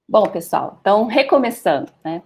Bom, pessoal, então, recomeçando, né?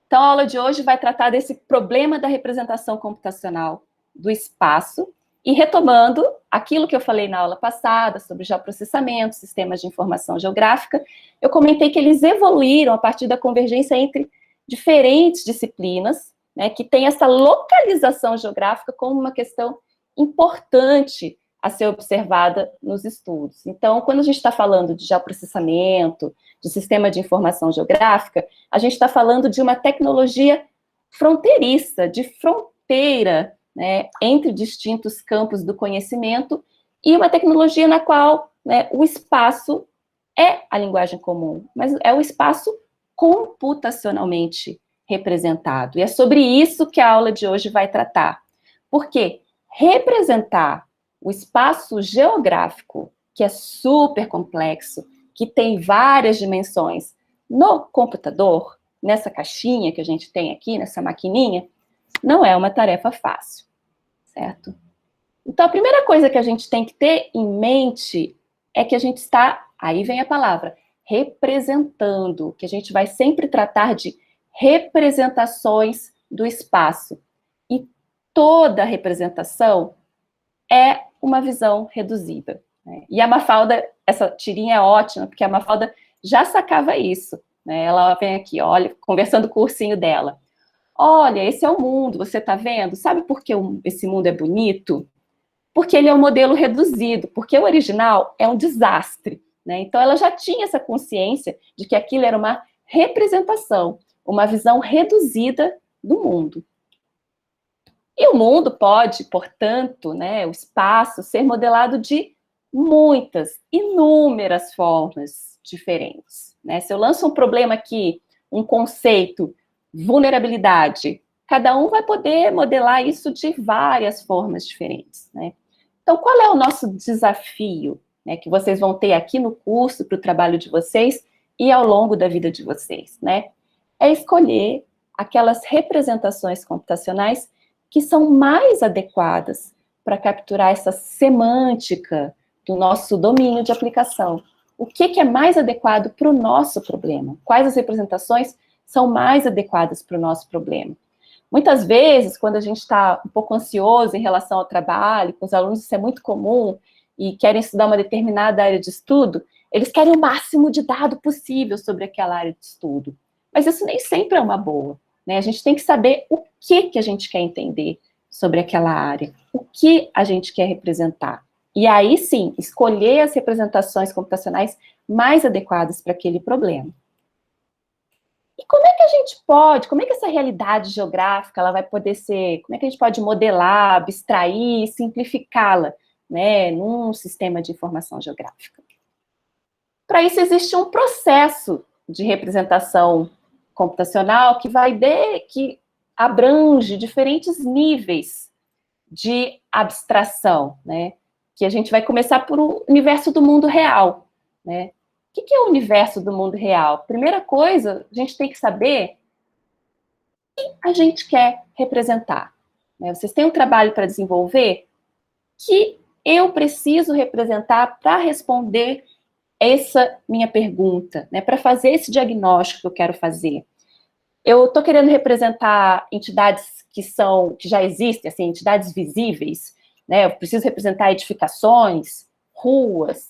Então, a aula de hoje vai tratar desse problema da representação computacional do espaço e retomando aquilo que eu falei na aula passada sobre geoprocessamento, sistemas de informação geográfica, eu comentei que eles evoluíram a partir da convergência entre diferentes disciplinas, né, que tem essa localização geográfica como uma questão importante a ser observada nos estudos. Então, quando a gente está falando de geoprocessamento, de sistema de informação geográfica, a gente está falando de uma tecnologia fronteiriça, de fronteira, né, entre distintos campos do conhecimento, e uma tecnologia na qual, né, o espaço é a linguagem comum, mas é o espaço computacionalmente representado. E é sobre isso que a aula de hoje vai tratar. Porque representar o espaço geográfico, que é super complexo, que tem várias dimensões, no computador, nessa caixinha que a gente tem aqui, nessa maquininha, não é uma tarefa fácil, certo? Então, a primeira coisa que a gente tem que ter em mente é que a gente está, aí vem a palavra, representando, que a gente vai sempre tratar de representações do espaço. E toda representação é uma visão reduzida, né? E a Mafalda, essa tirinha é ótima, porque a Mafalda já sacava isso, né? Ela vem aqui, olha, conversando com o ursinho dela. Olha, esse é o mundo, você está vendo? Sabe por que esse mundo é bonito? Porque ele é um modelo reduzido, porque o original é um desastre, né? Então ela já tinha essa consciência de que aquilo era uma representação, uma visão reduzida do mundo. E o mundo pode, portanto, né, o espaço, ser modelado de muitas, inúmeras formas diferentes, né? Se eu lanço um problema aqui, um conceito, vulnerabilidade, cada um vai poder modelar isso de várias formas diferentes, né? Então, qual é o nosso desafio, né, que vocês vão ter aqui no curso para o trabalho de vocês e ao longo da vida de vocês, né? É escolher aquelas representações computacionais que são mais adequadas para capturar essa semântica do nosso domínio de aplicação. O que é mais adequado para o nosso problema? Quais as representações são mais adequadas para o nosso problema? Muitas vezes, quando a gente está um pouco ansioso em relação ao trabalho, com os alunos isso é muito comum, e querem estudar uma determinada área de estudo, eles querem o máximo de dado possível sobre aquela área de estudo. Mas isso nem sempre é uma boa, né? A gente tem que saber o que a gente quer entender sobre aquela área, o que a gente quer representar. E aí, sim, escolher as representações computacionais mais adequadas para aquele problema. E como é que a gente pode, como é que essa realidade geográfica ela vai poder ser, como é que a gente pode modelar, abstrair, simplificá-la, né, num sistema de informação geográfica? Para isso existe um processo de representação computacional que abrange diferentes níveis de abstração, né? Que a gente vai começar por o universo do mundo real, né? O que é o universo do mundo real? Primeira coisa, a gente tem que saber o que a gente quer representar, né? Vocês têm um trabalho para desenvolver que eu preciso representar para responder essa minha pergunta, né? Para fazer esse diagnóstico que eu quero fazer. Eu estou querendo representar entidades que já existem, assim, entidades visíveis, né? Eu preciso representar edificações, ruas,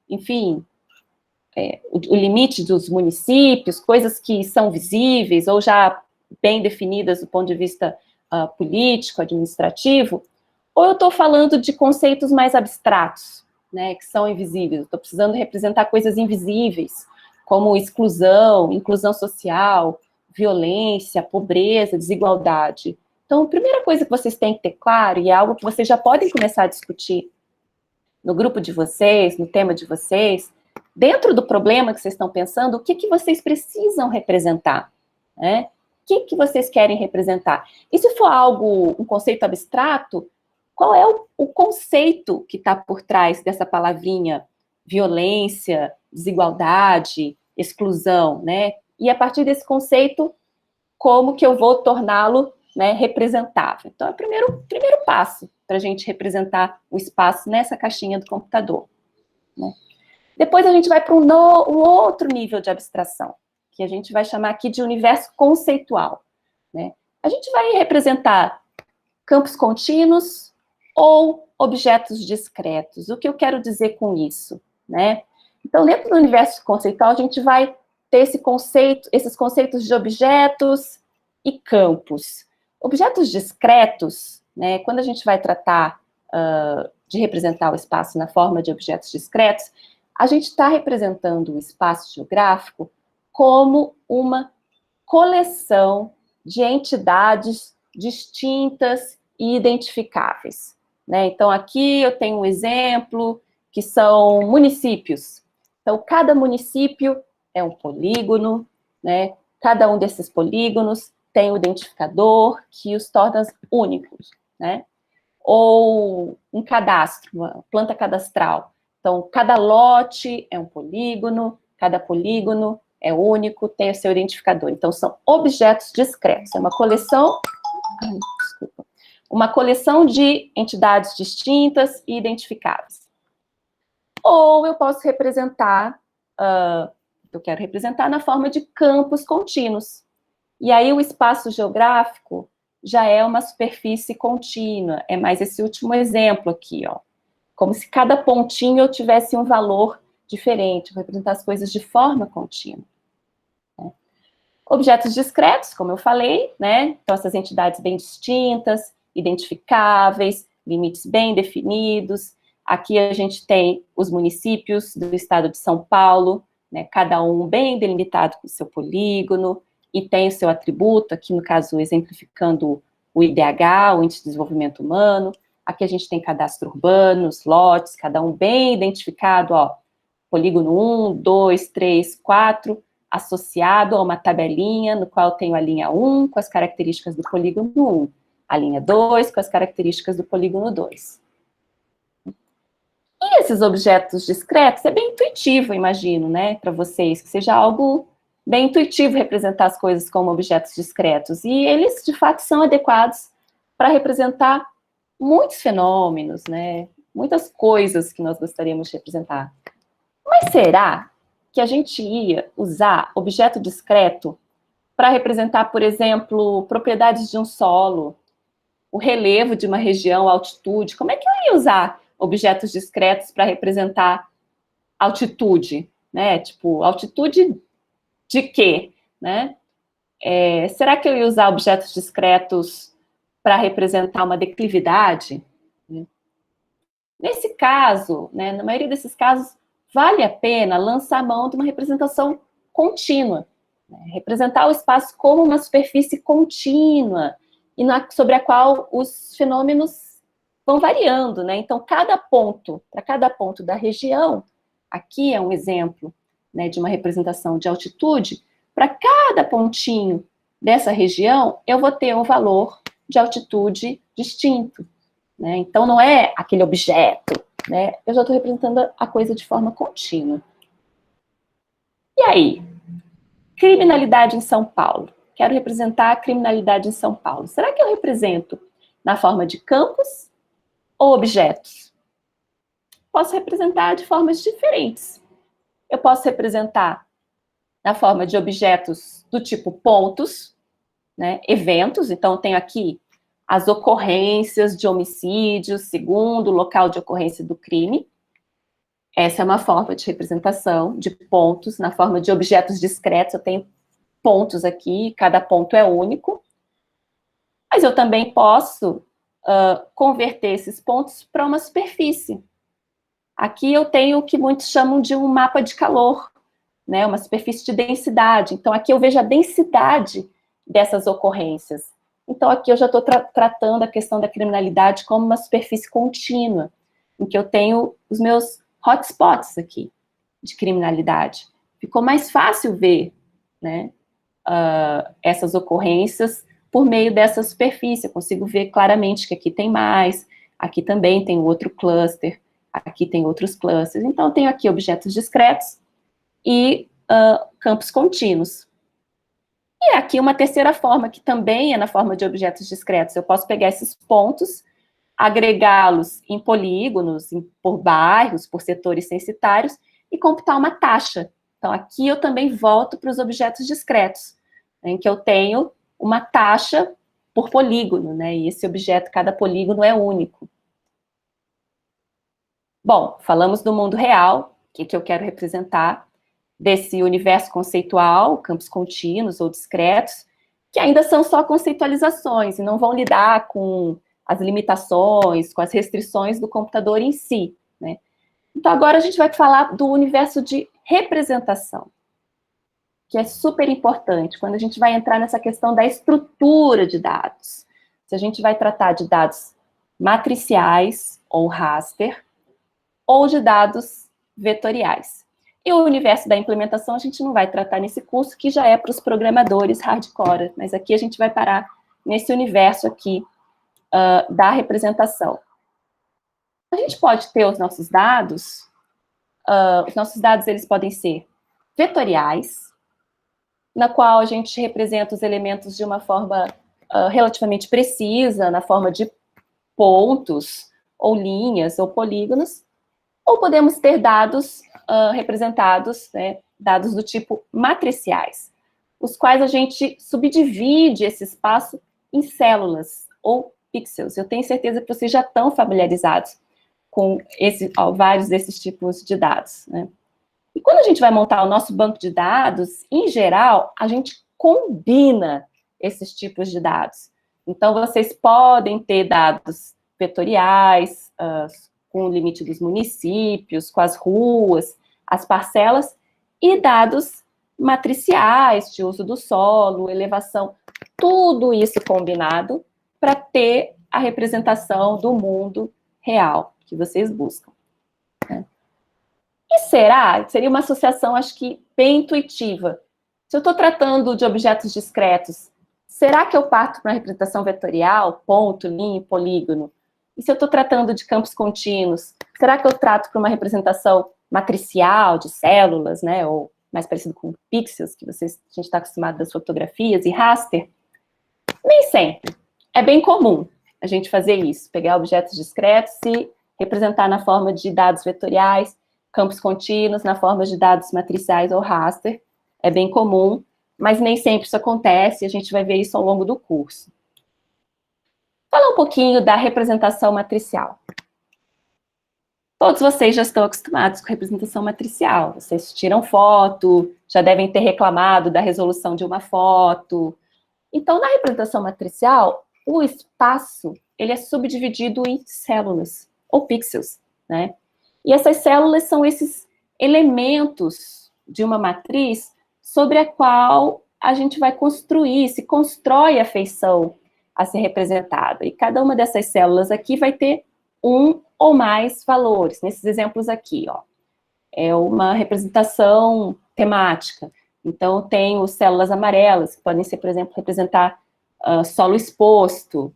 enfim, o limite dos municípios, coisas que são visíveis ou já bem definidas do ponto de vista político, administrativo, ou eu estou falando de conceitos mais abstratos, né, que são invisíveis. Estou precisando representar coisas invisíveis, como exclusão, inclusão social, violência, pobreza, desigualdade. Então, a primeira coisa que vocês têm que ter claro, e é algo que vocês já podem começar a discutir no grupo de vocês, no tema de vocês, dentro do problema que vocês estão pensando, o que vocês precisam representar, né? O que vocês querem representar? E se for um conceito abstrato, qual é o conceito que está por trás dessa palavrinha violência, desigualdade, exclusão, né? E a partir desse conceito, como que eu vou torná-lo, né, representável? Então, é o primeiro passo para a gente representar o espaço nessa caixinha do computador, né? Depois a gente vai para um outro nível de abstração, que a gente vai chamar aqui de universo conceitual, né? A gente vai representar campos contínuos ou objetos discretos. O que eu quero dizer com isso, né? Então, dentro do universo conceitual, a gente vai ter esses conceitos de objetos e campos. Objetos discretos, né? Quando a gente vai tratar de representar o espaço na forma de objetos discretos, a gente está representando o espaço geográfico como uma coleção de entidades distintas e identificáveis, né? Então, aqui eu tenho um exemplo, que são municípios. Então, cada município é um polígono, né? Cada um desses polígonos tem um identificador que os torna únicos, né? Ou um cadastro, uma planta cadastral. Então, cada lote é um polígono, cada polígono é único, tem o seu identificador. Então, são objetos discretos. É uma coleção, desculpa, uma coleção de entidades distintas e identificáveis. Ou eu posso representar, eu quero representar na forma de campos contínuos. E aí o espaço geográfico já é uma superfície contínua. É mais esse último exemplo aqui, ó. Como se cada pontinho eu tivesse um valor diferente, representar as coisas de forma contínua. Né? Objetos discretos, como eu falei, né? Então, essas entidades bem distintas, identificáveis, limites bem definidos. Aqui a gente tem os municípios do estado de São Paulo, né? Cada um bem delimitado com o seu polígono, e tem o seu atributo, aqui no caso exemplificando o IDH, o Índice de Desenvolvimento Humano. Aqui a gente tem cadastro urbano, os lotes, cada um bem identificado, ó, polígono 1, 2, 3, 4, associado a uma tabelinha, no qual tenho a linha 1 com as características do polígono 1, a linha 2 com as características do polígono 2. E esses objetos discretos, é bem intuitivo, imagino, né, para vocês, que seja algo bem intuitivo representar as coisas como objetos discretos. E eles, de fato, são adequados para representar muitos fenômenos, né? Muitas coisas que nós gostaríamos de representar. Mas será que a gente ia usar objeto discreto para representar, por exemplo, propriedades de um solo, o relevo de uma região, a altitude? Como é que eu ia usar objetos discretos para representar altitude? Né? Tipo, altitude de quê? Né? Será que eu ia usar objetos discretos para representar uma declividade? Nesse caso, né, na maioria desses casos, vale a pena lançar mão de uma representação contínua, né, representar o espaço como uma superfície contínua, e sobre a qual os fenômenos vão variando, né? Então, para cada ponto da região, aqui é um exemplo, né, de uma representação de altitude, para cada pontinho dessa região, eu vou ter um valor de altitude distinto. Né? Então, não é aquele objeto, né? Eu já estou representando a coisa de forma contínua. E aí? Criminalidade em São Paulo. Quero representar a criminalidade em São Paulo. Será que eu represento na forma de campos ou objetos? Posso representar de formas diferentes. Eu posso representar na forma de objetos do tipo pontos, né? Eventos. Então, eu tenho aqui as ocorrências de homicídio segundo o local de ocorrência do crime. Essa é uma forma de representação de pontos na forma de objetos discretos. Eu tenho pontos aqui, cada ponto é único. Mas eu também posso converter esses pontos para uma superfície. Aqui eu tenho o que muitos chamam de um mapa de calor, né? Uma superfície de densidade. Então, aqui eu vejo a densidade dessas ocorrências. Então, aqui eu já estou tratando a questão da criminalidade como uma superfície contínua, em que eu tenho os meus hotspots aqui, de criminalidade. Ficou mais fácil ver, né, essas ocorrências por meio dessa superfície. Eu consigo ver claramente que aqui tem mais, aqui também tem outro cluster, aqui tem outros clusters. Então, eu tenho aqui objetos discretos e campos contínuos. E aqui uma terceira forma, que também é na forma de objetos discretos. Eu posso pegar esses pontos, agregá-los em polígonos, por bairros, por setores censitários, e computar uma taxa. Então, aqui eu também volto para os objetos discretos, né, em que eu tenho uma taxa por polígono, né, e esse objeto, cada polígono é único. Bom, falamos do mundo real, o que eu quero representar, desse universo conceitual, campos contínuos ou discretos, que ainda são só conceitualizações e não vão lidar com as limitações, com as restrições do computador em si, né? Então, agora a gente vai falar do universo de representação, que é super importante quando a gente vai entrar nessa questão da estrutura de dados. Se a gente vai tratar de dados matriciais ou raster, ou de dados vetoriais. E o universo da implementação a gente não vai tratar nesse curso, que já é para os programadores hardcore, mas aqui a gente vai parar nesse universo aqui da representação. A gente pode ter os nossos dados eles podem ser vetoriais, na qual a gente representa os elementos de uma forma relativamente precisa, na forma de pontos, ou linhas, ou polígonos, ou podemos ter dados representados, né, dados do tipo matriciais, os quais a gente subdivide esse espaço em células ou pixels. Eu tenho certeza que vocês já estão familiarizados com vários desses tipos de dados, né? E quando a gente vai montar o nosso banco de dados, em geral, a gente combina esses tipos de dados. Então, vocês podem ter dados vetoriais, com o limite dos municípios, com as ruas, as parcelas, e dados matriciais, de uso do solo, elevação, tudo isso combinado para ter a representação do mundo real que vocês buscam. Né? E seria uma associação, acho que, bem intuitiva. Se eu estou tratando de objetos discretos, será que eu parto para uma representação vetorial, ponto, linha, polígono? E se eu estou tratando de campos contínuos, será que eu trato para uma representação matricial, de células, né, ou mais parecido com pixels, que a gente está acostumado das fotografias, e raster? Nem sempre. É bem comum a gente fazer isso, pegar objetos discretos e representar na forma de dados vetoriais, campos contínuos na forma de dados matriciais ou raster. É bem comum, mas nem sempre isso acontece, e a gente vai ver isso ao longo do curso. Falar um pouquinho da representação matricial. Todos vocês já estão acostumados com representação matricial. Vocês tiram foto, já devem ter reclamado da resolução de uma foto. Então, na representação matricial, o espaço ele é subdividido em células, ou pixels, né? E essas células são esses elementos de uma matriz sobre a qual a gente vai construir, se constrói a feição a ser representada. E cada uma dessas células aqui vai ter um ou mais valores. Nesses exemplos aqui, ó, é uma representação temática. Então, eu tenho células amarelas, que podem ser, por exemplo, representar solo exposto.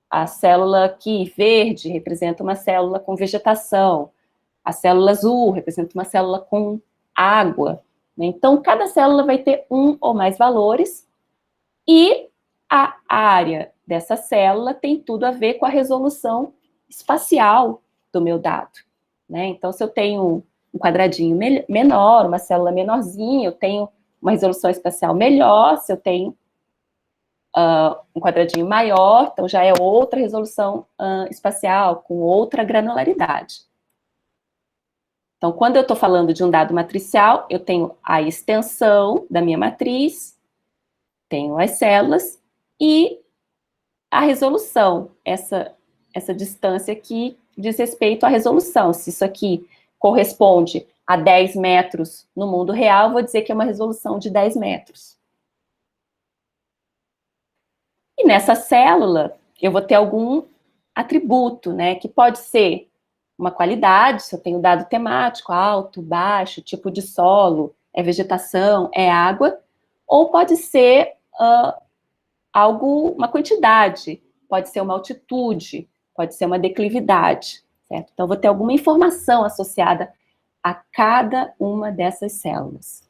A célula aqui, verde, representa uma célula com vegetação. A célula azul representa uma célula com água. Então, cada célula vai ter um ou mais valores, e a área dessa célula tem tudo a ver com a resolução espacial do meu dado. Né? Então, se eu tenho um quadradinho menor, uma célula menorzinha, eu tenho uma resolução espacial melhor. Se eu tenho um quadradinho maior, então já é outra resolução espacial, com outra granularidade. Então, quando eu estou falando de um dado matricial, eu tenho a extensão da minha matriz, tenho as células e a resolução. Essa distância aqui diz respeito à resolução. Se isso aqui corresponde a 10 metros no mundo real, eu vou dizer que é uma resolução de 10 metros. E nessa célula, eu vou ter algum atributo, né, que pode ser uma qualidade, se eu tenho dado temático, alto, baixo, tipo de solo, é vegetação, é água, ou pode ser uma quantidade, pode ser uma altitude, pode ser uma declividade, certo? Então, eu vou ter alguma informação associada a cada uma dessas células.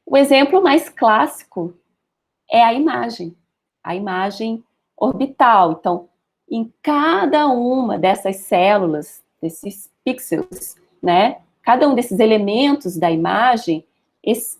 O exemplo mais clássico é a imagem orbital. Então, em cada uma dessas células, desses pixels, né, cada um desses elementos da imagem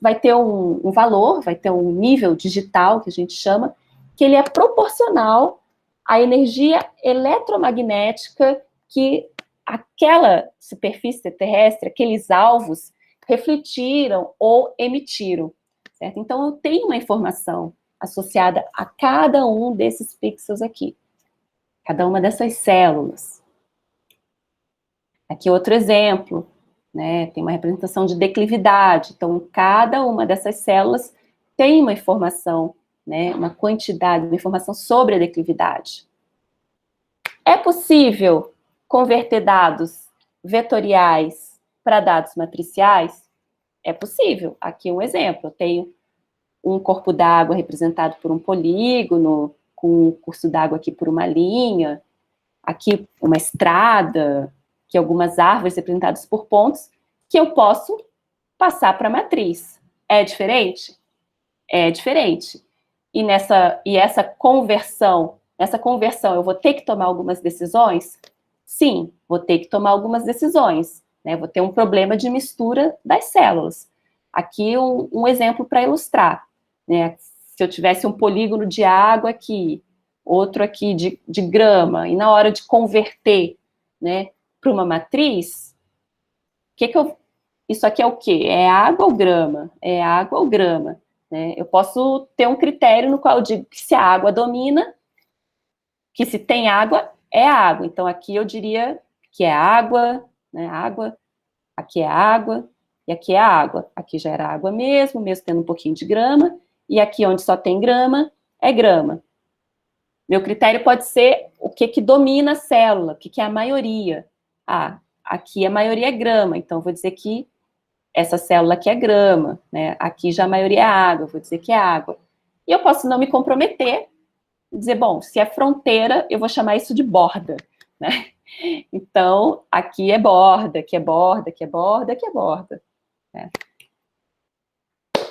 vai ter um valor, vai ter um nível digital, que a gente chama, que ele é proporcional à energia eletromagnética que aquela superfície terrestre, aqueles alvos, refletiram ou emitiram, certo? Então, eu tenho uma informação associada a cada um desses pixels aqui, cada uma dessas células. Aqui outro exemplo, né? Tem uma representação de declividade, então, cada uma dessas células tem uma informação, né? Uma quantidade, uma informação sobre a declividade. É possível converter dados vetoriais para dados matriciais? É possível. Aqui um exemplo. Eu tenho um corpo d'água representado por um polígono, com um curso d'água aqui por uma linha, aqui uma estrada, aqui algumas árvores representadas por pontos, que eu posso passar para a matriz. É diferente? É diferente. E essa conversão eu vou ter que tomar algumas decisões? Sim, vou ter que tomar algumas decisões, né? Vou ter um problema de mistura das células. Aqui um exemplo para ilustrar, né? Se eu tivesse um polígono de água aqui, outro aqui de grama, e na hora de converter, né, para uma matriz, isso aqui é o quê? É água ou grama? É água ou grama? Né? Eu posso ter um critério no qual eu digo que se a água domina, que se tem água, é água. Então, aqui eu diria que é água, né? Água, aqui é água, e aqui é água. Aqui já era água mesmo tendo um pouquinho de grama, e aqui onde só tem grama, é grama. Meu critério pode ser o que domina a célula, o que é a maioria. Ah, aqui a maioria é grama, então vou dizer que essa célula aqui é grama, né? Aqui já a maioria é água, vou dizer que é água. E eu posso não me comprometer e dizer, bom, se é fronteira, eu vou chamar isso de borda, né? Então, aqui é borda, aqui é borda, aqui é borda, aqui é borda. Né?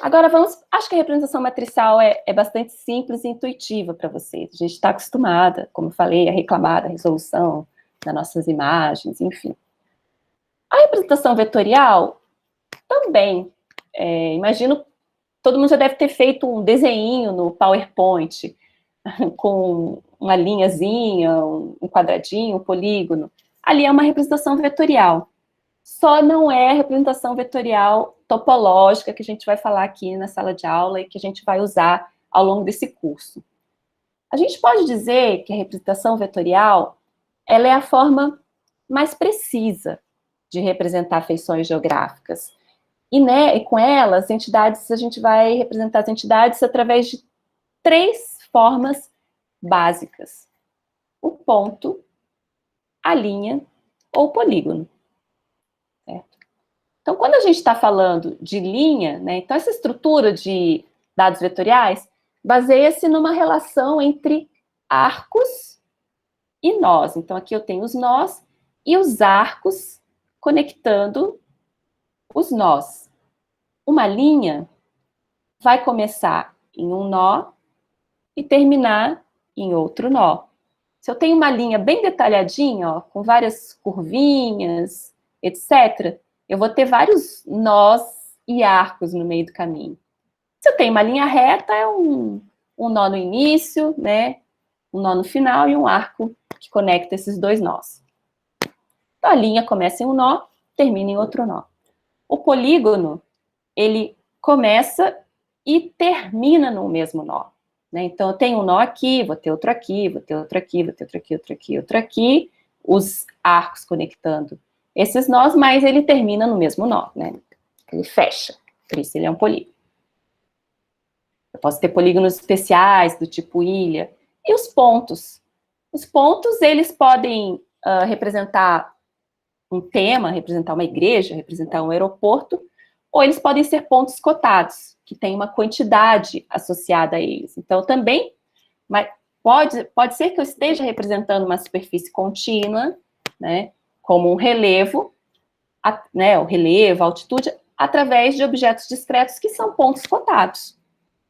Agora acho que a representação matricial é bastante simples e intuitiva para vocês. A gente está acostumada, como eu falei, a reclamar da resolução das nossas imagens, enfim. A representação vetorial também, imagino, todo mundo já deve ter feito um desenho no PowerPoint, com uma linhazinha, um quadradinho, um polígono. Ali é uma representação vetorial. Só não é a representação vetorial topológica que a gente vai falar aqui na sala de aula e que a gente vai usar ao longo desse curso. A gente pode dizer que a representação vetorial, ela é a forma mais precisa de representar feições geográficas. E com elas, a gente vai representar as entidades através de 3 formas básicas: o ponto, a linha ou o polígono. Certo? Então, quando a gente está falando de linha, né, então essa estrutura de dados vetoriais baseia-se numa relação entre arcos e nós. Então, aqui eu tenho os nós e os arcos conectando os nós. Uma linha vai começar em um nó e terminar em outro nó. Se eu tenho uma linha bem detalhadinha, ó, com várias curvinhas, etc., eu vou ter vários nós e arcos no meio do caminho. Se eu tenho uma linha reta, é um nó no início, né, um nó no final e um arco que conecta esses 2 nós. Então, a linha começa em um nó, termina em outro nó. O polígono, ele começa e termina no mesmo nó. Né? Então, eu tenho um nó aqui, vou ter outro aqui, vou ter outro aqui, vou ter outro aqui, outro aqui, outro aqui, os arcos conectando esses nós, mas ele termina no mesmo nó, né? Ele fecha, por isso ele é um polígono. Eu posso ter polígonos especiais, do tipo ilha. E os pontos? Os pontos, eles podem representar um tema, representar uma igreja, representar um aeroporto, ou eles podem ser pontos cotados, que tem uma quantidade associada a eles. Então, também, mas pode ser que eu esteja representando uma superfície contínua, né, como um relevo, né, o relevo, a altitude, através de objetos discretos que são pontos cotados.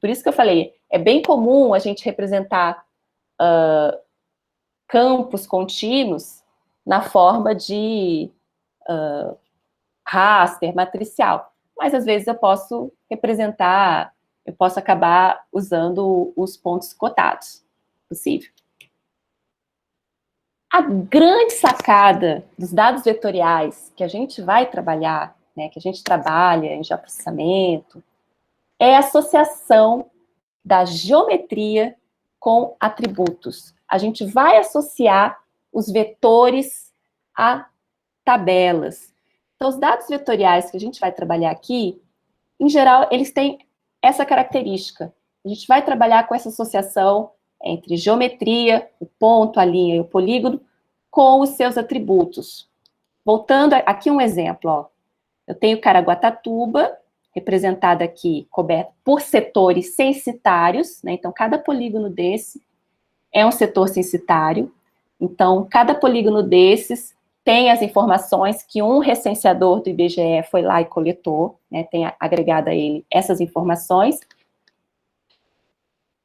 Por isso que eu falei, é bem comum a gente representar campos contínuos na forma de raster, matricial. Mas, às vezes, eu posso representar, eu posso acabar usando os pontos cotados. Possível. A grande sacada dos dados vetoriais que a gente vai trabalhar, né, que a gente trabalha em geoprocessamento, é a associação da geometria com atributos. A gente vai associar os vetores a tabelas. Então, os dados vetoriais que a gente vai trabalhar aqui, em geral, eles têm essa característica. A gente vai trabalhar com essa associação entre geometria, o ponto, a linha e o polígono, com os seus atributos. Voltando aqui um exemplo, ó. Eu tenho Caraguatatuba, representada aqui, coberta por setores censitários, né? Então, cada polígono desse é um setor censitário. Então, cada polígono desses tem as informações que um recenseador do IBGE foi lá e coletou, né? Tem agregado a ele essas informações.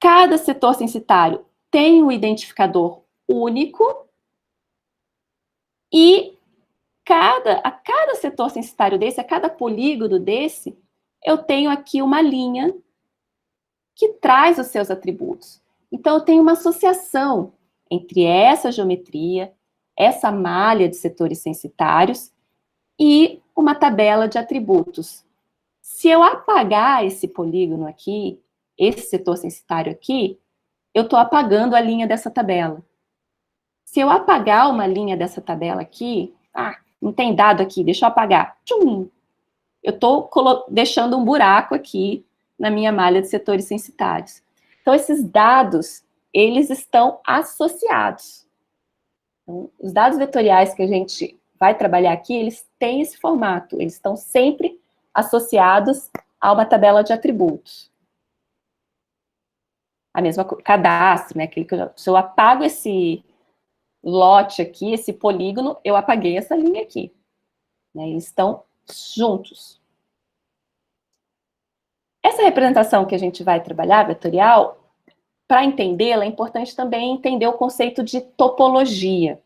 Cada setor censitário tem um identificador único e a cada setor censitário desse, a cada polígono desse, eu tenho aqui uma linha que traz os seus atributos. Então, eu tenho uma associação entre essa geometria, essa malha de setores censitários e uma tabela de atributos. Se eu apagar esse polígono aqui, esse setor censitário aqui, eu estou apagando a linha dessa tabela. Se eu apagar uma linha dessa tabela aqui, não tem dado aqui, deixa eu apagar. Tchum! Eu estou deixando um buraco aqui na minha malha de setores censitários. Então, esses dados, eles estão associados. Então, os dados vetoriais que a gente vai trabalhar aqui, eles têm esse formato, eles estão sempre associados a uma tabela de atributos. A mesma cadastro, né? Se eu apago esse lote aqui, esse polígono, eu apaguei essa linha aqui. Né? Eles estão juntos. Essa representação que a gente vai trabalhar, vetorial, para entendê-la, é importante também entender o conceito de topologia,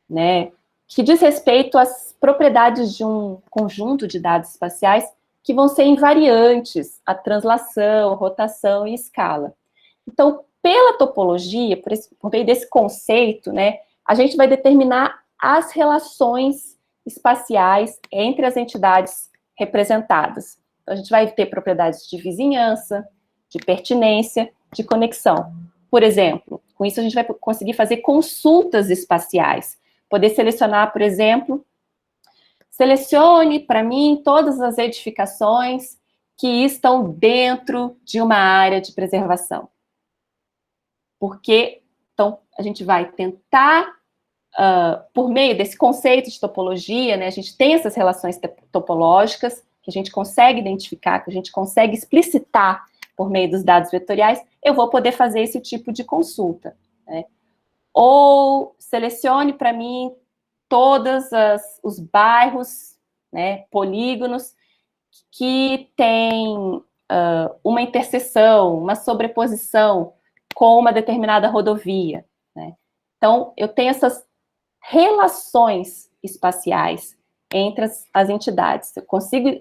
né? Que diz respeito às propriedades de um conjunto de dados espaciais que vão ser invariantes, a translação, rotação e escala. Então, pela topologia, por meio desse conceito, né, a gente vai determinar as relações espaciais entre as entidades representadas. Então, a gente vai ter propriedades de vizinhança, de pertinência, de conexão. Por exemplo, com isso a gente vai conseguir fazer consultas espaciais. Poder selecionar, por exemplo, selecione para mim todas as edificações que estão dentro de uma área de preservação. Porque, então, a gente vai tentar, por meio desse conceito de topologia, né, a gente tem essas relações topológicas, que a gente consegue identificar, que a gente consegue explicitar por meio dos dados vetoriais, eu vou poder fazer esse tipo de consulta. Né? Ou selecione para mim todos os bairros, né, polígonos, que têm uma interseção, uma sobreposição com uma determinada rodovia. Né? Então, eu tenho essas relações espaciais entre as entidades. Eu consigo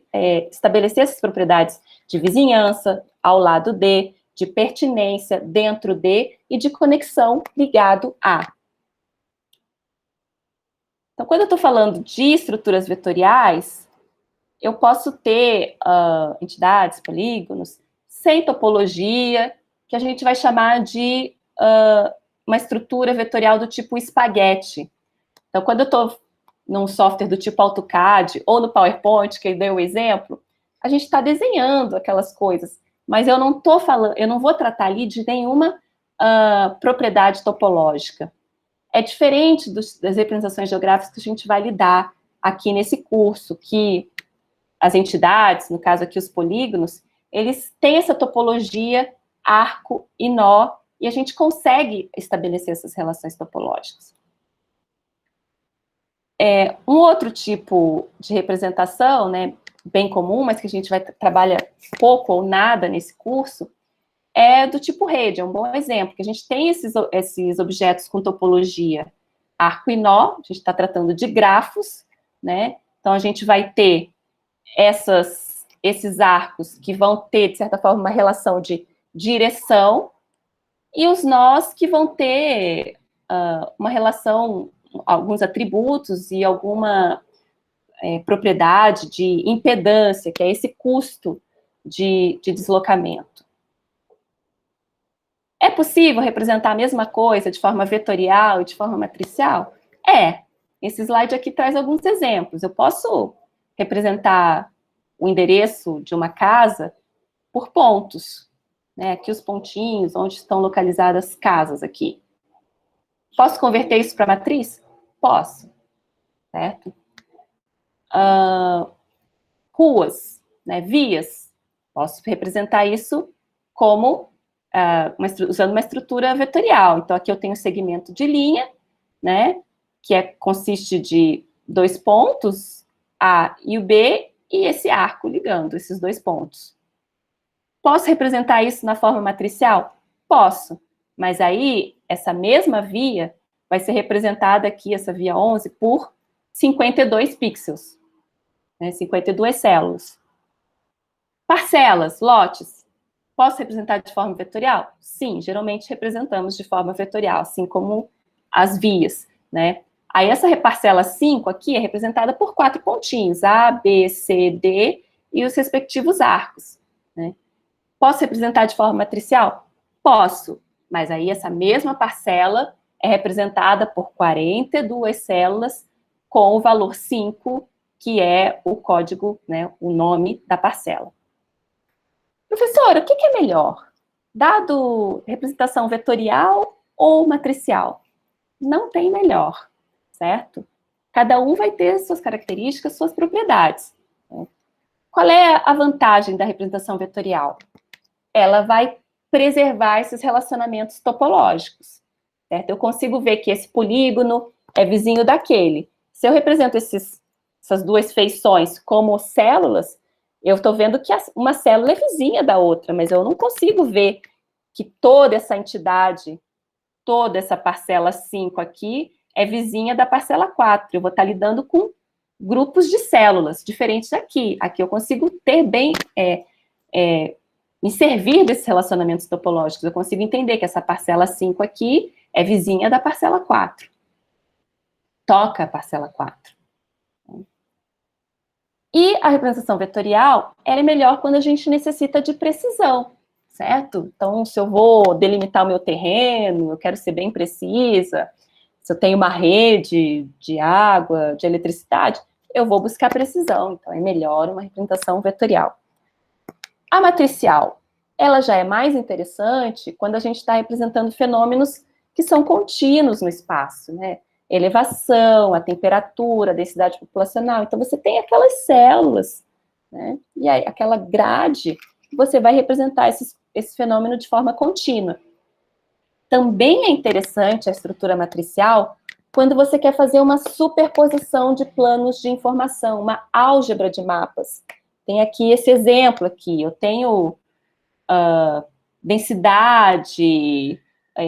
estabelecer essas propriedades de vizinhança, ao lado de pertinência, dentro de, e de conexão ligado a. Então, quando eu estou falando de estruturas vetoriais, eu posso ter entidades, polígonos, sem topologia, que a gente vai chamar de uma estrutura vetorial do tipo espaguete. Então, quando eu estou num software do tipo AutoCAD, ou no PowerPoint, que ele deu o exemplo, a gente está desenhando aquelas coisas, mas eu não estou falando, eu não vou tratar ali de nenhuma propriedade topológica. É diferente das representações geográficas que a gente vai lidar aqui nesse curso, que as entidades, no caso aqui os polígonos, eles têm essa topologia arco e nó, e a gente consegue estabelecer essas relações topológicas. Um outro tipo de representação, né, bem comum, mas que a gente vai trabalhar pouco ou nada nesse curso, é do tipo rede, é um bom exemplo, que a gente tem esses objetos com topologia arco e nó, a gente está tratando de grafos, né, então a gente vai ter esses arcos que vão ter, de certa forma, uma relação de direção, e os nós que vão ter uma relação, alguns atributos e alguma propriedade de impedância, que é esse custo de deslocamento. É possível representar a mesma coisa de forma vetorial e de forma matricial? É. Esse slide aqui traz alguns exemplos. Eu posso representar o endereço de uma casa por pontos, né? Aqui os pontinhos, onde estão localizadas as casas aqui. Posso converter isso para matriz? Posso, certo? Ruas, né? Vias. Posso representar isso como usando uma estrutura vetorial. Então, aqui eu tenho segmento de linha, né? Que consiste de 2 pontos, A e o B, e esse arco ligando esses 2 pontos. Posso representar isso na forma matricial? Posso, mas aí essa mesma via vai ser representada aqui, essa via 11, por 52 pixels, né, 52 células. Parcelas, lotes, posso representar de forma vetorial? Sim, geralmente representamos de forma vetorial, assim como as vias, né? Aí essa parcela 5 aqui é representada por 4 pontinhos, A, B, C, D, e os respectivos arcos, né? Posso representar de forma matricial? Posso, mas aí essa mesma parcela é representada por 42 células com o valor 5, que é o código, né, o nome da parcela. Professora, o que é melhor? Dado representação vetorial ou matricial? Não tem melhor, certo? Cada um vai ter suas características, suas propriedades. Qual é a vantagem da representação vetorial? Ela vai preservar esses relacionamentos topológicos, certo? Eu consigo ver que esse polígono é vizinho daquele. Se eu represento essas duas feições como células, eu estou vendo que uma célula é vizinha da outra, mas eu não consigo ver que toda essa entidade, toda essa parcela 5 aqui, é vizinha da parcela 4. Eu vou estar lidando com grupos de células diferentes daqui. Aqui eu consigo ter bem... me servir desses relacionamentos topológicos. Eu consigo entender que essa parcela 5 aqui é vizinha da parcela 4. Toca a parcela 4. E a representação vetorial, ela é melhor quando a gente necessita de precisão, certo? Então, se eu vou delimitar o meu terreno, eu quero ser bem precisa, se eu tenho uma rede de água, de eletricidade, eu vou buscar precisão. Então, é melhor uma representação vetorial. A matricial, ela já é mais interessante quando a gente está representando fenômenos que são contínuos no espaço, né? Elevação, a temperatura, a densidade populacional. Então, você tem aquelas células, né? E aí, aquela grade, você vai representar esse fenômeno de forma contínua. Também é interessante a estrutura matricial quando você quer fazer uma superposição de planos de informação, uma álgebra de mapas. Tem aqui esse exemplo aqui, eu tenho densidade,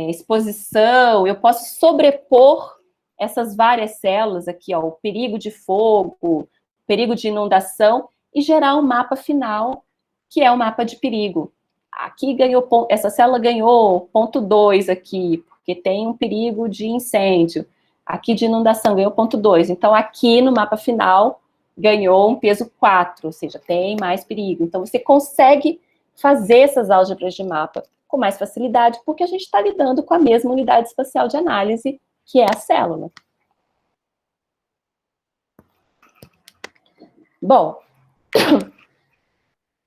exposição, eu posso sobrepor essas várias células aqui, ó, o perigo de fogo, perigo de inundação, e gerar um mapa final, que é o mapa de perigo. Aqui ganhou, essa célula ganhou ponto 2 aqui, porque tem um perigo de incêndio. Aqui de inundação ganhou ponto 2. Então, aqui no mapa final, ganhou um peso 4, ou seja, tem mais perigo. Então, você consegue fazer essas álgebras de mapa com mais facilidade, porque a gente está lidando com a mesma unidade espacial de análise, que é a célula. Bom,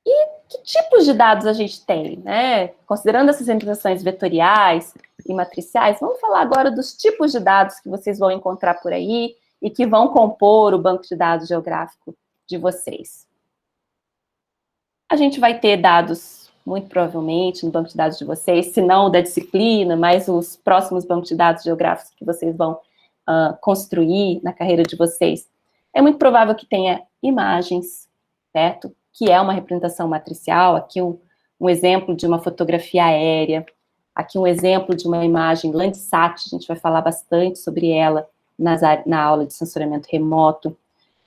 e que tipos de dados a gente tem, né? Considerando essas representações vetoriais e matriciais, vamos falar agora dos tipos de dados que vocês vão encontrar por aí e que vão compor o banco de dados geográfico de vocês. A gente vai ter dados, muito provavelmente, no banco de dados de vocês, se não da disciplina, mas os próximos bancos de dados geográficos que vocês vão construir na carreira de vocês. É muito provável que tenha imagens, certo? Que é uma representação matricial, aqui um exemplo de uma fotografia aérea, aqui um exemplo de uma imagem Landsat, a gente vai falar bastante sobre ela na aula de sensoriamento remoto.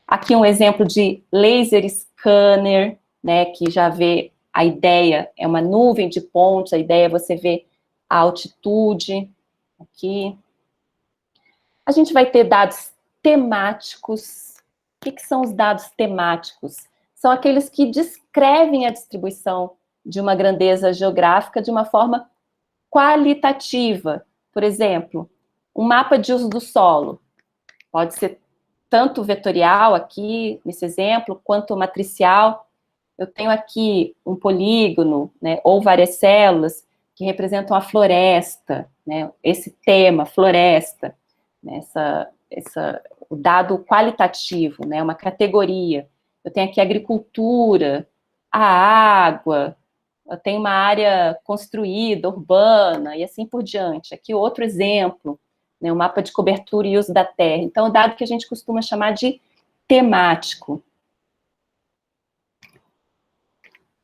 Aqui um exemplo de laser scanner, né, que já vê a ideia, é uma nuvem de pontos, a ideia é você ver a altitude aqui. A gente vai ter dados temáticos. O que são os dados temáticos? São aqueles que descrevem a distribuição de uma grandeza geográfica de uma forma qualitativa. Por exemplo, um mapa de uso do solo. Pode ser tanto vetorial aqui, nesse exemplo, quanto matricial. Eu tenho aqui um polígono, né, ou várias células que representam a floresta, né, esse tema, floresta, né, o dado qualitativo, né, uma categoria. Eu tenho aqui a agricultura, a água, eu tenho uma área construída, urbana, e assim por diante. Aqui outro exemplo, né, o mapa de cobertura e uso da terra. Então, o dado que a gente costuma chamar de temático.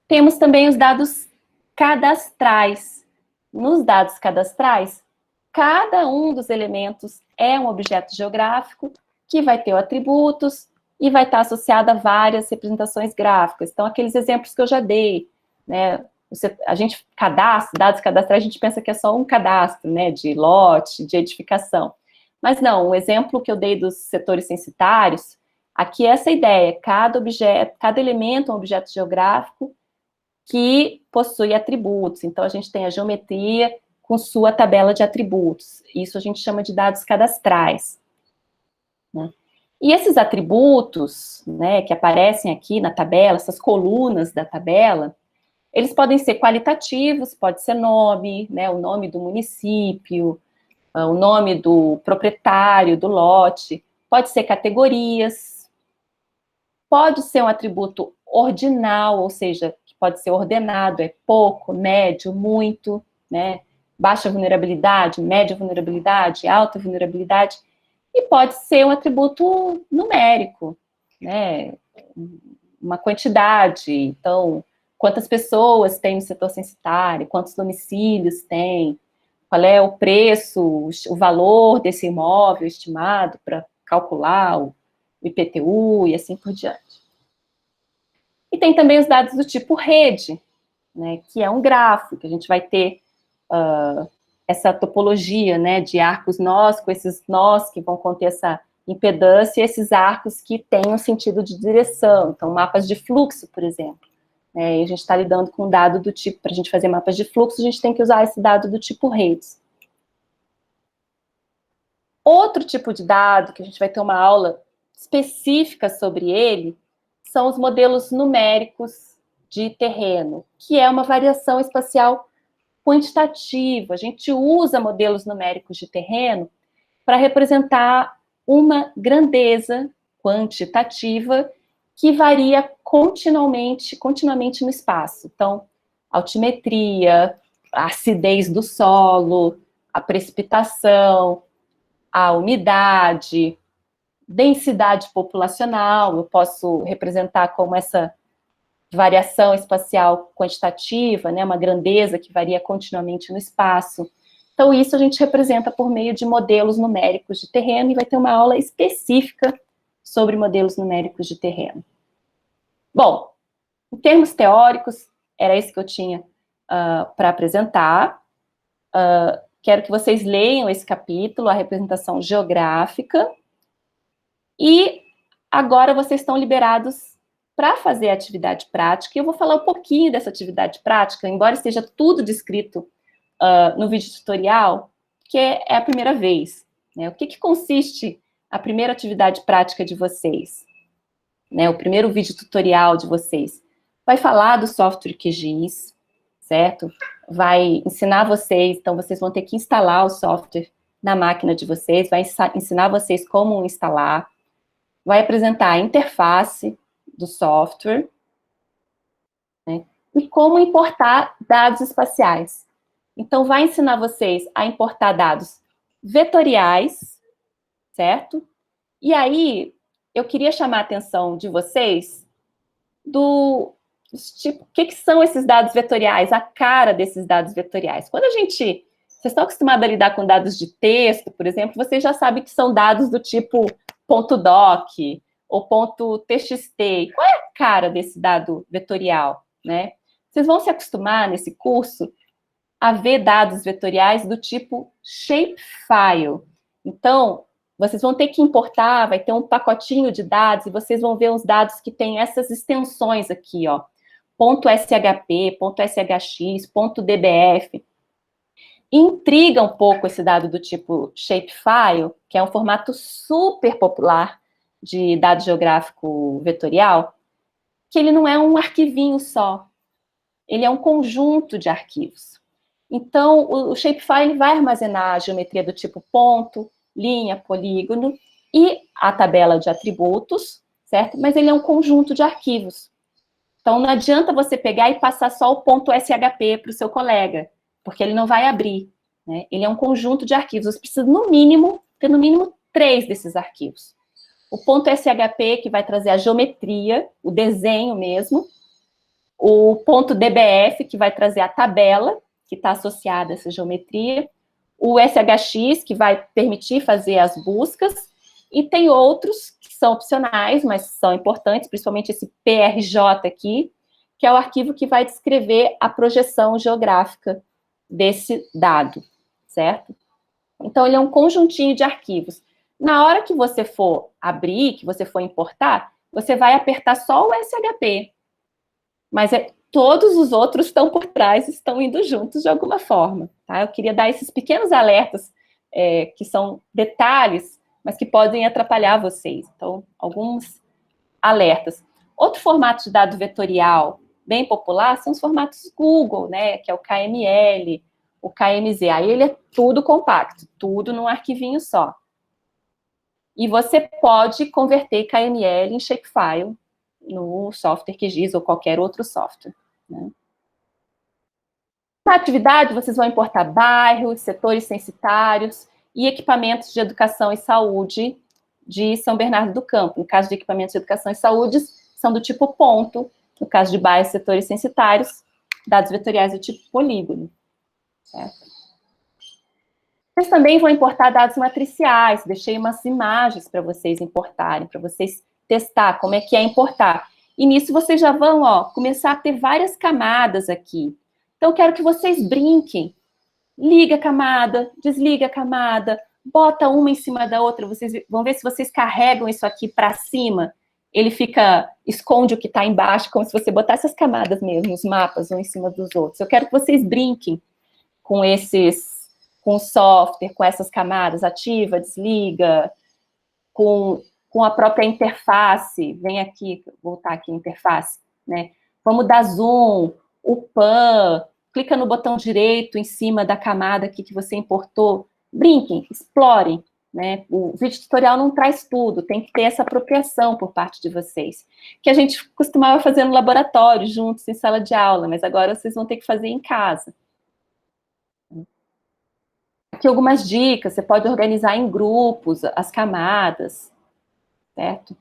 Temos também os dados cadastrais. Nos dados cadastrais, cada um dos elementos é um objeto geográfico que vai ter atributos e vai estar associado a várias representações gráficas. Então, aqueles exemplos que eu já dei, né? A gente cadastra, dados cadastrais, a gente pensa que é só um cadastro, né? De lote, de edificação. Mas não, o exemplo que eu dei dos setores censitários, aqui é essa ideia, cada objeto, cada elemento é um objeto geográfico que possui atributos. Então, a gente tem a geometria com sua tabela de atributos. Isso a gente chama de dados cadastrais, né? E esses atributos, né, que aparecem aqui na tabela, essas colunas da tabela, eles podem ser qualitativos, pode ser nome, né, o nome do município, o nome do proprietário do lote, pode ser categorias, pode ser um atributo ordinal, ou seja, pode ser ordenado, é pouco, médio, muito, né? Baixa vulnerabilidade, média vulnerabilidade, alta vulnerabilidade, e pode ser um atributo numérico, né? Uma quantidade, então, quantas pessoas tem no setor censitário, quantos domicílios tem, qual é o preço, o valor desse imóvel estimado para calcular o IPTU e assim por diante. E tem também os dados do tipo rede, né, que é um grafo, que a gente vai ter essa topologia, né, de arcos nós, com esses nós que vão conter essa impedância, e esses arcos que têm um sentido de direção, então mapas de fluxo, por exemplo. Né, e a gente está lidando com dado do tipo, para a gente fazer mapas de fluxo, a gente tem que usar esse dado do tipo redes. Outro tipo de dado, que a gente vai ter uma aula específica sobre ele, são os modelos numéricos de terreno, que é uma variação espacial quantitativa. A gente usa modelos numéricos de terreno para representar uma grandeza quantitativa que varia continuamente no espaço. Então, altimetria, a acidez do solo, a precipitação, a umidade, densidade populacional, eu posso representar como essa variação espacial quantitativa, né, uma grandeza que varia continuamente no espaço. Então, isso a gente representa por meio de modelos numéricos de terreno, e vai ter uma aula específica sobre modelos numéricos de terreno. Bom, em termos teóricos, era isso que eu tinha para apresentar. Quero que vocês leiam esse capítulo, a representação geográfica, e agora vocês estão liberados para fazer a atividade prática. Eu vou falar um pouquinho dessa atividade prática, embora esteja tudo descrito no vídeo tutorial, que é a primeira vez. Né? O que consiste a primeira atividade prática de vocês? Né? O primeiro vídeo tutorial de vocês vai falar do software QGIS, certo? Vai ensinar vocês, então vocês vão ter que instalar o software na máquina de vocês, vai ensinar vocês como instalar, vai apresentar a interface do software, né, e como importar dados espaciais. Então, vai ensinar vocês a importar dados vetoriais, certo? E aí, eu queria chamar a atenção de vocês do tipo, o que são esses dados vetoriais, a cara desses dados vetoriais. Quando vocês estão acostumados a lidar com dados de texto, por exemplo, vocês já sabem que são dados do tipo .doc, ou ponto .txt. Qual é a cara desse dado vetorial, né? Vocês vão se acostumar nesse curso a ver dados vetoriais do tipo shapefile. Então, vocês vão ter que importar, vai ter um pacotinho de dados, e vocês vão ver os dados que têm essas extensões aqui, ó. .shp, .shx, .dbf. Intriga um pouco esse dado do tipo shapefile, que é um formato super popular de dado geográfico vetorial, que ele não é um arquivinho só, ele é um conjunto de arquivos. Então, o shapefile vai armazenar a geometria do tipo ponto, linha, polígono e a tabela de atributos, certo? Mas ele é um conjunto de arquivos. Então, não adianta você pegar e passar só o ponto SHP para o seu colega, porque ele não vai abrir, né? Ele é um conjunto de arquivos. Você precisa, no mínimo, ter no mínimo 3 desses arquivos. O ponto SHP, que vai trazer a geometria, o desenho mesmo. O ponto DBF, que vai trazer a tabela, que está associada a essa geometria. O SHX, que vai permitir fazer as buscas. E tem outros que são opcionais, mas são importantes, principalmente esse PRJ aqui, que é o arquivo que vai descrever a projeção geográfica desse dado, certo? Então, ele é um conjuntinho de arquivos. Na hora que você for abrir, que você for importar, você vai apertar só o SHP. Mas todos os outros estão por trás, estão indo juntos de alguma forma, tá? Eu queria dar esses pequenos alertas, que são detalhes, mas que podem atrapalhar vocês. Então, alguns alertas. Outro formato de dado vetorial bem popular são os formatos Google, né? Que é o KML, o KMZ. Aí ele é tudo compacto, tudo num arquivinho só. E você pode converter KML em shapefile no software QGIS ou qualquer outro software, né? Na atividade, vocês vão importar bairros, setores censitários e equipamentos de educação e saúde de São Bernardo do Campo. No caso de equipamentos de educação e saúde, são do tipo ponto. No caso de bairros, setores censitários, dados vetoriais do tipo polígono, certo? Vocês também vão importar dados matriciais. Deixei umas imagens para vocês importarem, para vocês testar como é que é importar. E nisso vocês já vão, ó, começar a ter várias camadas aqui. Então, eu quero que vocês brinquem. Liga a camada, desliga a camada, bota uma em cima da outra. Vocês vão ver se vocês carregam isso aqui para cima. Ele esconde o que está embaixo, como se você botasse as camadas mesmo, os mapas, um em cima dos outros. Eu quero que vocês brinquem com com o software, com essas camadas, ativa, desliga, com a própria interface. Vem aqui, voltar aqui a interface, né? Vamos dar zoom, o pan, clica no botão direito em cima da camada aqui que você importou. Brinquem, explorem, né? O vídeo tutorial não traz tudo, tem que ter essa apropriação por parte de vocês, que a gente costumava fazer no laboratório, juntos, em sala de aula, mas agora vocês vão ter que fazer em casa. Aqui algumas dicas, você pode organizar em grupos as camadas, certo?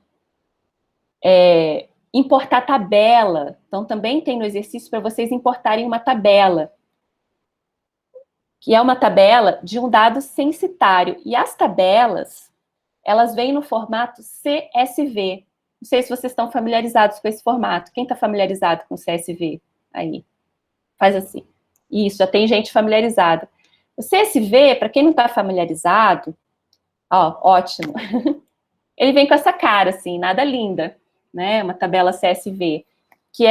Importar tabela, então também tem no exercício para vocês importarem uma tabela, que é uma tabela de um dado censitário, e as tabelas, elas vêm no formato CSV. Não sei se vocês estão familiarizados com esse formato. Quem está familiarizado com CSV? Aí, faz assim. Isso, já tem gente familiarizada. O CSV, para quem não está familiarizado, ó, ótimo. Ele vem com essa cara, assim, nada linda, né? Uma tabela CSV, que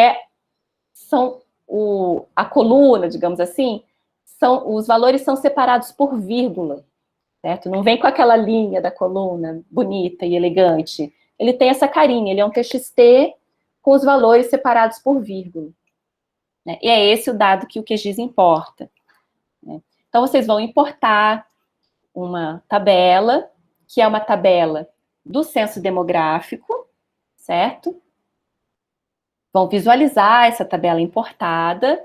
a coluna, digamos assim, os valores são separados por vírgula, certo? Não vem com aquela linha da coluna bonita e elegante. Ele tem essa carinha, ele é um TXT com os valores separados por vírgula, né? E é esse o dado que o QGIS importa, né? Então, vocês vão importar uma tabela, que é uma tabela do censo demográfico, certo? Vão visualizar essa tabela importada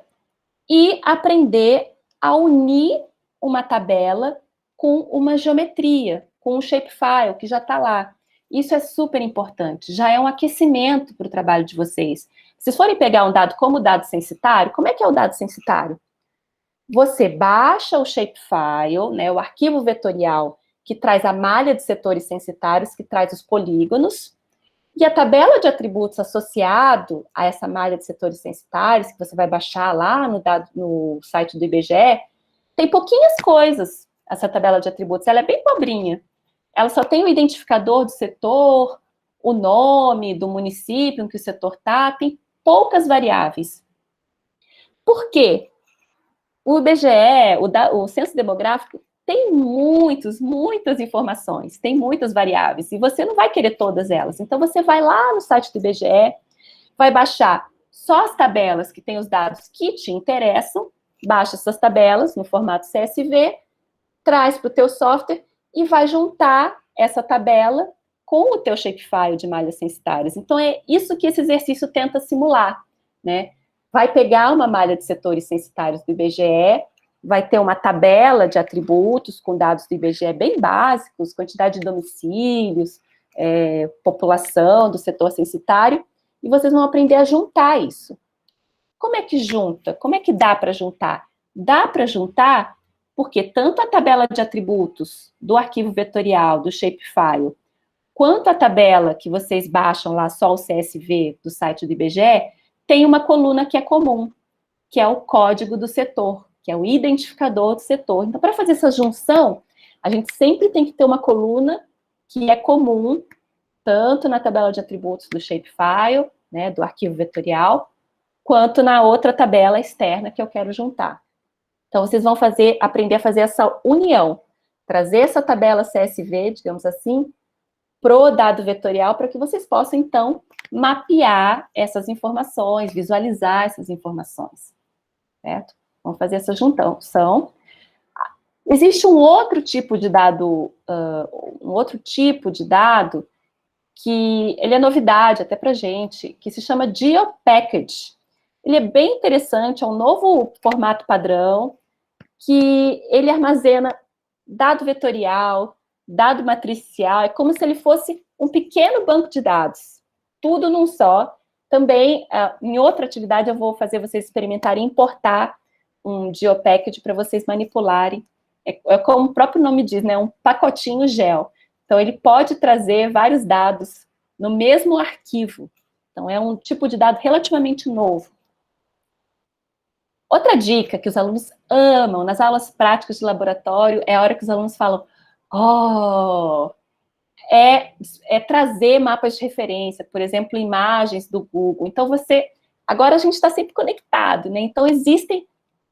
e aprender a unir uma tabela com uma geometria, com um shapefile que já está lá. Isso é super importante, já é um aquecimento para o trabalho de vocês. Se vocês forem pegar um dado como o dado censitário, como é que é o dado censitário? Você baixa o shapefile, né, o arquivo vetorial que traz a malha de setores censitários, que traz os polígonos, E a tabela de atributos associado a essa malha de setores censitários, que você vai baixar lá no site do IBGE, tem pouquinhas coisas, essa tabela de atributos. Ela é bem pobrinha. Ela só tem o identificador do setor, o nome do município em que o setor está, tem poucas variáveis. Por quê? O IBGE, o Censo Demográfico, tem muitas informações, tem muitas variáveis, e você não vai querer todas elas. Então, você vai lá no site do IBGE, vai baixar só as tabelas que têm os dados que te interessam, baixa essas tabelas no formato CSV, traz para o teu software e vai juntar essa tabela com o teu shapefile de malhas censitárias. Então, é isso que esse exercício tenta simular, né? Vai pegar uma malha de setores censitários do IBGE, vai ter uma tabela de atributos com dados do IBGE bem básicos, quantidade de domicílios, população do setor censitário, e vocês vão aprender a juntar isso. Como é que junta? Como é que dá para juntar? Dá para juntar porque tanto a tabela de atributos do arquivo vetorial, do shapefile, quanto a tabela que vocês baixam lá, só o CSV do site do IBGE, tem uma coluna que é comum, que é o código do setor, que é o identificador do setor. Então, para fazer essa junção, a gente sempre tem que ter uma coluna que é comum, tanto na tabela de atributos do shapefile, né, do arquivo vetorial, quanto na outra tabela externa que eu quero juntar. Então, vocês vão aprender a fazer essa união, trazer essa tabela CSV, digamos assim, pro dado vetorial, para que vocês possam, então, mapear essas informações, visualizar essas informações, certo? Vamos fazer essa junção. Existe um outro tipo de dado, que ele é novidade até para gente, que se chama GeoPackage. Ele é bem interessante, é um novo formato padrão, que ele armazena dado vetorial, dado matricial, é como se ele fosse um pequeno banco de dados, tudo num só. Também, em outra atividade, eu vou fazer vocês experimentarem importar um GeoPackage para vocês manipularem. É como o próprio nome diz, né? Um pacotinho gel. Então, ele pode trazer vários dados no mesmo arquivo. Então, é um tipo de dado relativamente novo. Outra dica que os alunos amam nas aulas práticas de laboratório é a hora que os alunos falam, é trazer mapas de referência, por exemplo, imagens do Google. Então, agora a gente está sempre conectado, né? Então, existem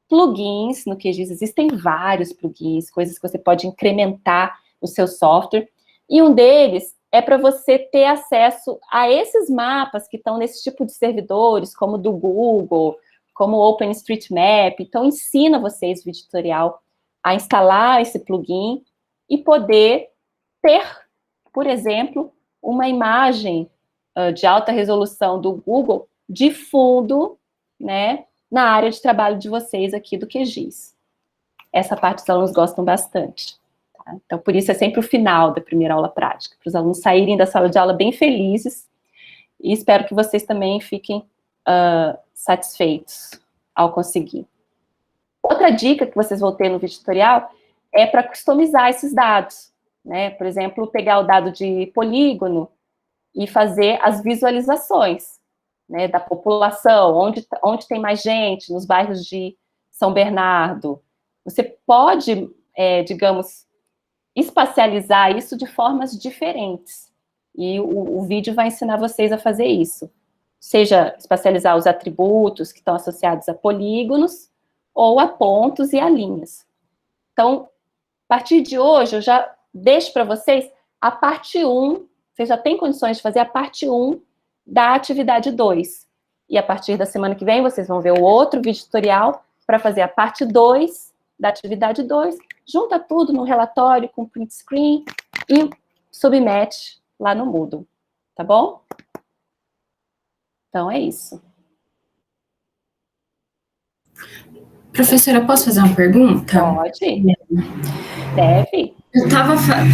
plugins no QGIS, existem vários plugins, coisas que você pode incrementar no seu software, e um deles é para você ter acesso a esses mapas que estão nesse tipo de servidores, como do Google, como o OpenStreetMap. Então, ensina vocês, o vídeo tutorial, a instalar esse plugin e poder ter, por exemplo, uma imagem de alta resolução do Google de fundo, né, na área de trabalho de vocês aqui do QGIS. Essa parte os alunos gostam bastante. Tá? Então, por isso é sempre o final da primeira aula prática, para os alunos saírem da sala de aula bem felizes, e espero que vocês também fiquem satisfeitos ao conseguir. Outra dica que vocês vão ter no vídeo tutorial é para customizar esses dados, né? Por exemplo, pegar o dado de polígono e fazer as visualizações, né, da população, onde tem mais gente, nos bairros de São Bernardo. Você pode, digamos, espacializar isso de formas diferentes. E o vídeo vai ensinar vocês a fazer isso. Seja espacializar os atributos que estão associados a polígonos, ou a pontos e a linhas. Então, a partir de hoje, eu já deixo para vocês a parte 1, vocês já têm condições de fazer a parte 1 da atividade 2. E a partir da semana que vem, vocês vão ver o outro vídeo tutorial para fazer a parte 2 da atividade 2, junta tudo no relatório com print screen e submete lá no Moodle, tá bom? Então, é isso. Professora, posso fazer uma pergunta? Pode. Deve. Eu estava